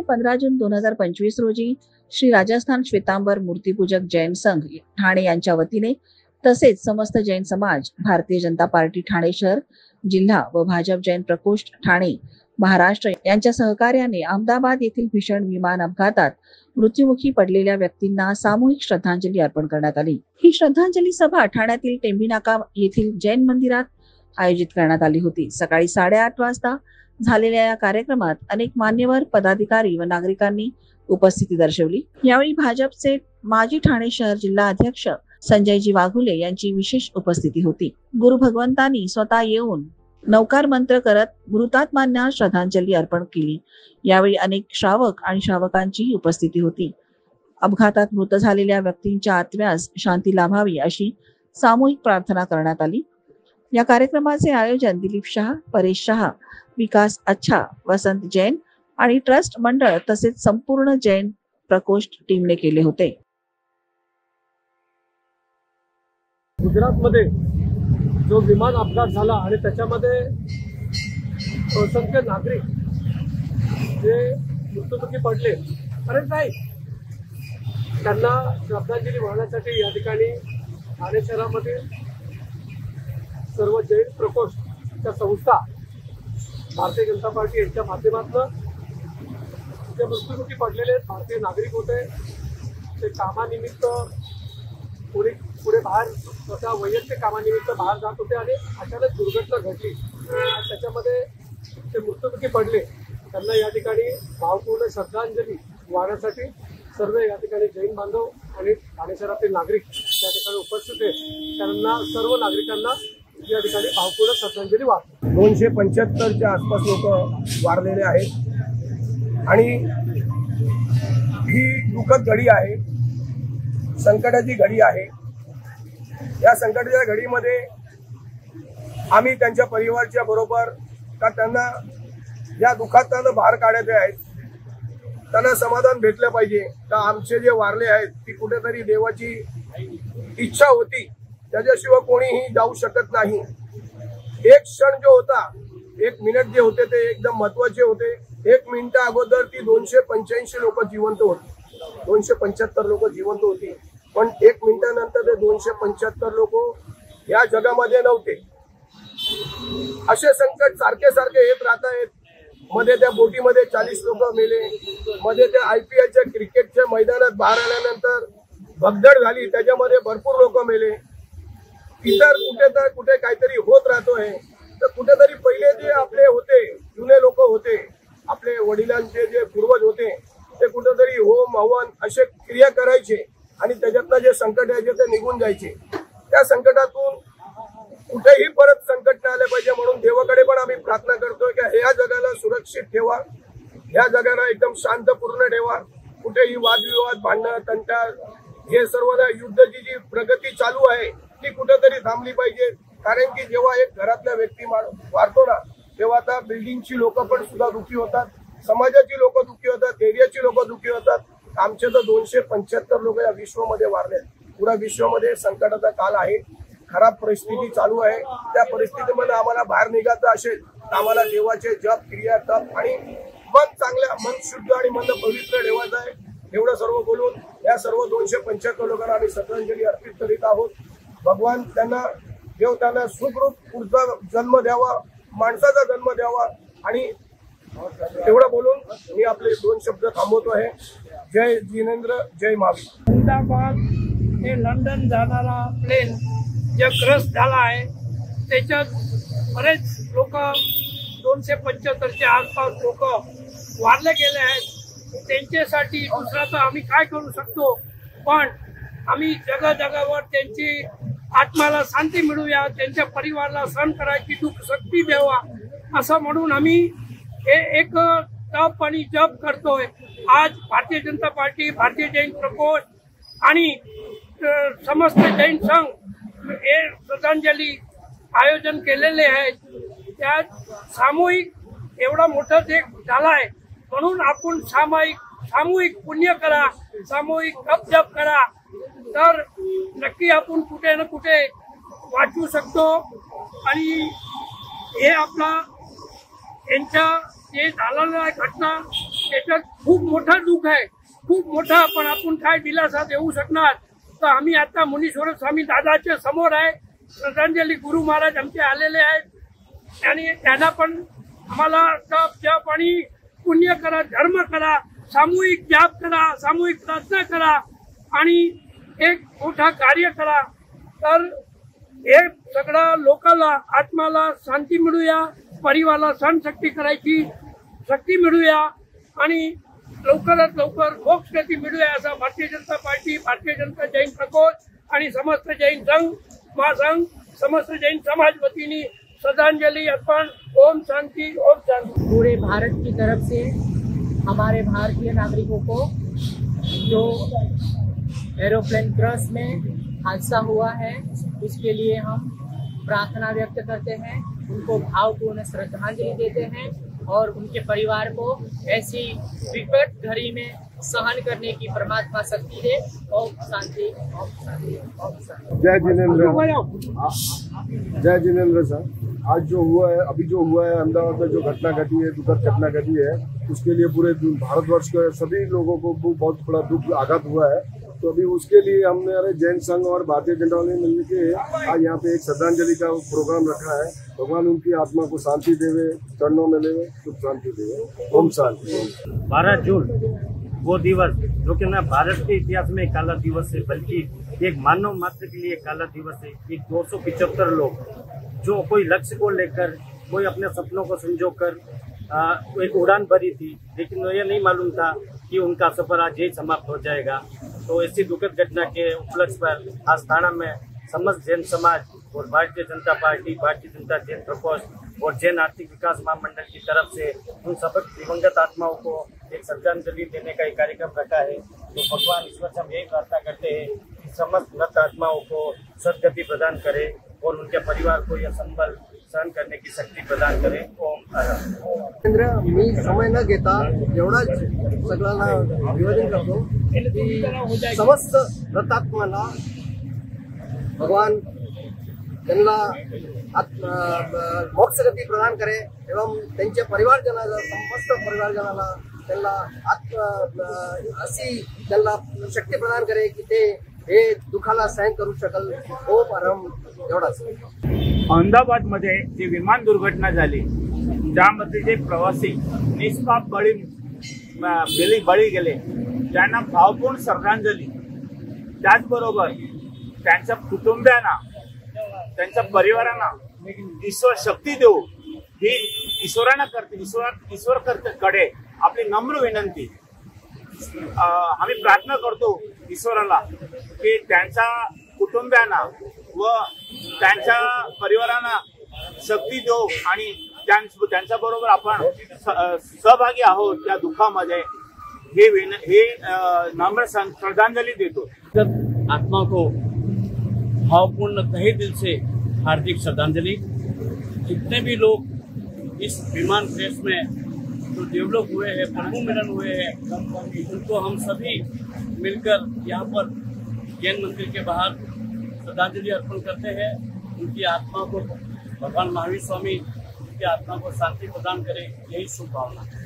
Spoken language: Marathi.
15 जून 2025 रोजी श्री राजस्थान श्वेतांबर मूर्तिपूजक जैन संघ ठाणे यांच्या वतीने तसेच समस्त जैन समाज, भारतीय जनता पार्टी ठाणे शहर, जिल्हा व भाजप जैन प्रकोष्ठ ठाणे महाराष्ट्र यांच्या सहकार्याने अहमदाबाद येथील भीषण विमान अपघातात मृत्युमुखी पडलेल्या व्यक्तींना सामूहिक श्रद्धांजली अर्पण करण्यात आली। ही श्रद्धांजली सभा ठाण्यातील टेंभी नाका येथील जैन मंदिरात आयोजित करण्यात आली होती। सकाळी 8:30 वाजता झालेल्या या कार्यक्रमात अनेक मान्यवर, पदाधिकारी व नागरिकांनी उपस्थिती दर्शवली। यावेळी भाजपचे माजी ठाणे शहर जिल्हा अध्यक्ष संजयजी वाघुले यांची विशेष उपस्थिती होती। गुरु भगवंतांनी स्वतः येऊन नवकार मंत्र करत मृतात्मांना श्रद्धांजली अर्पण केली। यावेळी अनेक श्रावक आणि श्रावकांची उपस्थिती होती। अपघातात मृत झालेल्या व्यक्तींच्या आत्म्यास शांती लाभावी अशी सामूहिक प्रार्थना करण्यात आली। या कार्यक्रमाचे आयोजन दिलीप शाह, परेश शाह, विकास अच्छा, वसंत जैन आणि ट्रस्ट मंडळ तसेच संपूर्ण जैन प्रकोष्ठ टीमने केले होते। गुजरातमध्ये जो विमान अपघात झाला आणि त्याच्यामध्ये असंख्य नागरिक जे मृत्युमुखी पडले, अरे नाही, त्यांना श्रद्धांजली वाहण्यासाठी या ठिकाणी ठाणे शहरामध्ये सर्व जैन प्रकोष्ठच्या संस्था, भारतीय जनता पार्टी यांच्या माध्यमातून जे मृत्युमुखी पडलेले भारतीय नागरिक होते, ते कामानिमित्त पुढे बाहेर स्वतः वैयक्तिक कामानिमित्त बाहेर जात होते आणि अचानक दुर्घटना घडली। त्याच्यामध्ये ते मृत्युमुखी पडले, त्यांना या ठिकाणी भावपूर्ण श्रद्धांजली वाहण्यासाठी सर्व या ठिकाणी जैन बांधव आणि ठाणे शहरातील नागरिक या ठिकाणी उपस्थित आहेत। त्यांना सर्व नागरिकांना या ठिकाणी भावपूर्ण श्रद्धांजली वाहतो। 275च्या आसपास लोक वारलेले आहेत आणि ही दुःखद घडी आहे, संकटाची घडी आहे। या संकटाच्या घडीमध्ये आम्ही त्यांच्या परिवाराच्या बरोबर का त्यांना या दुःखातून बाहेर काढायचे आहेत, त्यांना समाधान भेटलं पाहिजे का आमचे जे वारले आहेत ती कुठेतरी देवाची इच्छा होती, त्याच्याशिवाय कोणीही जाऊ शकत नाही। एक क्षण जो होता, 1 मिनिट जे होते ते एकदम महत्वाचे होते। 1 मिनिटा अगोदर ती 285 लोक जिवंत होती, 275 लोक जिवंत होती, पण 1 मिनिटानंतर ते 275 लोक या जगामध्ये नव्हते। असे संकट सारखे सारखे येत राहत आहेत। मध्ये त्या बोटीमध्ये 40 लोक मेले, मध्ये त्या IPLच्या क्रिकेटच्या मैदानात बाहेर आल्यानंतर भगदड झाली, त्याच्यामध्ये भरपूर लोक मेले। इतर कुठे काहीतरी होत राहतोय, तर कुठेतरी पहिले जे आपले होते, जुने लोक होते, आपले वडिलांचे जे पूर्वज होते, ते कुठेतरी होम हवन असे क्रिया करायचे आणि त्याच्यातनं जे संकट यायचे ते निघून जायचे। त्या संकटातून कुठेही परत संकट नाही आले पाहिजे म्हणून देवाकडे पण आम्ही प्रार्थना करतोय की ह्या जगाला सुरक्षित ठेवा, ह्या जगाला एकदम शांतपूर्ण ठेवा। कुठेही वादविवाद, भांडण, तंटा, हे सर्व युद्धाची जी प्रगती चालू आहे ती कुठेतरी थांबली पाहिजे। कारण की जेव्हा एक घरातल्या व्यक्ती वारतो ना, तेव्हा आता बिल्डिंगची लोक पण सुद्धा दुःखी होतात, समाजाची लोक दुःखी होतात, एरियाची लोक दुःखी होतात। आमचे तर 275 लोक या विश्वामध्ये वारले। पुरा विश्वामध्ये संकटाचा काल आहे, खराब परिस्थिती चालू आहे। त्या परिस्थितीमध्ये आम्हाला बाहेर निघायचं असेल तर आम्हाला देवाचे जप, क्रिया, तप आणि मन शुद्ध आणि मन पवित्र ठेवायचं आहे। एवढं सर्व बोलून या सर्व 275 लोकांना आम्ही श्रद्धांजली अर्पित करीत आहोत। भगवान त्यांना देव त्यांना सुखरूप पुढचा जन्म द्यावा, माणसाचा जन्म द्यावा। आणि एवढं बोलून मी आपले 2 शब्द थांबवतो आहे। जय जिनेंद्र, जय महावीर। अहमदाबाद ते लंडन जाणारा प्लेन जे ग्रस्त झाला आहे, त्याच्यात बरेच लोक 275च्या आसपास लोक वारले गेले आहेत। त्यांच्यासाठी दुसरा तर आम्ही काय करू शकतो, पण आम्ही जगाजगावर त्यांची आत्म्याला शांती मिळूया, त्यांच्या परिवाराला सहन करायची दुःख शक्ती द्यावा असं म्हणून आम्ही हे एक तप आणि जप करतोय। आज भारतीय जनता पार्टी, भारतीय जैन प्रकोष्ठ आणि समस्त जैन संघ हे श्रद्धांजली आयोजन केलेले आहे। त्यात सामूहिक एवढा मोठा जे झालाय म्हणून आपण सामूहिक पुण्य करा, सामूहिक तप जप करा, तर नक्की आपण कुठे ना कुठे वाचू शकतो। आणि हे आपला यांच्या जे झालेल्या घटना त्याच्यात खूप मोठं दुःख आहे, खूप मोठा. पण आपण काय दिलासा देऊ शकणार. तर आम्ही आता मुनीश्वर स्वामी दादाच्या समोर आहे. श्रद्धांजली गुरु महाराज आमचे आलेले आहेत आणि त्यांना पण आम्हाला तप जप आणि पुण्य करा, धर्म करा, सामूहिक जाप करा, सामूहिक प्रार्थना करा आणि एक मोठा कार्य करा. तर हे सगळं लोकांना आत्माला शांती मिळूया, परिवाराला सहनशक्ती करायची शक्ती मिळूया आणि लवकरात लवकर मोक्ष गती मिळूया असा भारतीय जनता पार्टी, भारतीय जनता जैन प्रकोष्ठ आणि समस्त जैन संघ, महासंघ, समस्त जैन समाज वतीने श्रद्धांजलि अर्पण. ओम शांति, ओम शांति. पूरे भारत की तरफ से हमारे भारतीय नागरिकों को जो एरोप्लेन क्रैश में हादसा हुआ है उसके लिए हम प्रार्थना व्यक्त करते हैं, उनको भावपूर्ण श्रद्धांजलि देते हैं और उनके परिवार को ऐसी विकट घड़ी में सहन करने की परमात्मा शक्ति दे. ओम शांति, ओम शांति, ओम शांति. जय जिनेन्द्र. जय जिनेन्द्र सर. आज जो हुआ है, अभी जो हुआ है अहमदाबाद में जो घटना घटी है, दुखद घटना घटी है, उसके लिए पूरे भारतवर्ष के सभी लोगों को बहुत बड़ा दुख आघात हुआ है. तो अभी उसके लिए हमने जैन संघ और भारतीय जनता पार्टी मिलने के आज यहाँ पे एक श्रद्धांजलि का प्रोग्राम रखा है. भगवान उनकी आत्मा को शांति देवे, चरणों में लेवे, सुख शांति देवे. ओम शांति. 12 जून वो दिवस जो कि न भारत के इतिहास में काला दिवस है, बल्कि एक मानव मात्र के लिए काला दिवस है. एक 275 लोग जो कोई लक्ष्य को लेकर, कोई अपने सपनों को संजोकर एक उड़ान भरी थी, लेकिन ये नहीं मालूम था कि उनका सफर आज यही समाप्त हो जाएगा. तो ऐसी दुखद घटना के उपलक्ष्य पर आज थाना में समस्त जैन समाज और भारतीय जनता पार्टी, भारतीय जनता जैन प्रकोष्ठ और जैन आर्थिक विकास महामंडल की तरफ से उन सब दिवंगत आत्माओं को एक श्रद्धांजलि देने का एक कार्यक्रम रखा है. तो भगवान ईश्वर से हम यही प्रार्थना करते हैं कि समस्त मृत आत्माओं को सद्गति प्रदान करे और उनके परिवार को यह संबल सहन करने की शक्ती प्रदान करे. ओम. मी समय न घेता एवढाच सगळ्यांना निवेदन करतो की समस्त मृतात्माला भगवान त्यांना मोक्षगती प्रदान करे एवं त्यांच्या परिवारजनाला, समस्त परिवारजनाला त्यांना अशी त्यांना शक्ती प्रदान करे की ते हे दुखाला सहन करू शकल. ओम अरहम. एवढाच. अहमदाबाद मध्ये जी विमान दुर्घटना झाली, ज्यामध्ये जे प्रवासी निष्पाप बळी गेले, त्यांना भावपूर्ण श्रद्धांजली, त्याचबरोबर त्यांच्या कुटुंबियांना, त्यांच्या परिवारांना ईश्वर शक्ती देऊ ही ईश्वराकडे आपली नम्र विनंती. आम्ही प्रार्थना करतो ईश्वराला की त्यांच्या कुटुंबियांना व त्यांच्या परिवारांना शक्ती देऊ आणि त्यांच्या बरोबर आपण सहभागी आहोत त्या दुःखामध्ये. हे नम्र श्रद्धांजलि देतो. आत्मा को भावपूर्ण तहे दिल से हार्दिक श्रद्धांजलि. जितने भी लोग इस विमान क्रैश में जो डेवलप हुए हैं, प्रभु मिलन हुए हैं, उनको हम सभी मिलकर यहाँ पर जैन मंदिर के बाहर श्रद्धांजलि अर्पण करते हैं. उनकी आत्मा को भगवान महावीर स्वामी उनकी आत्मा को शांति प्रदान करे, यही शुभ भावना है.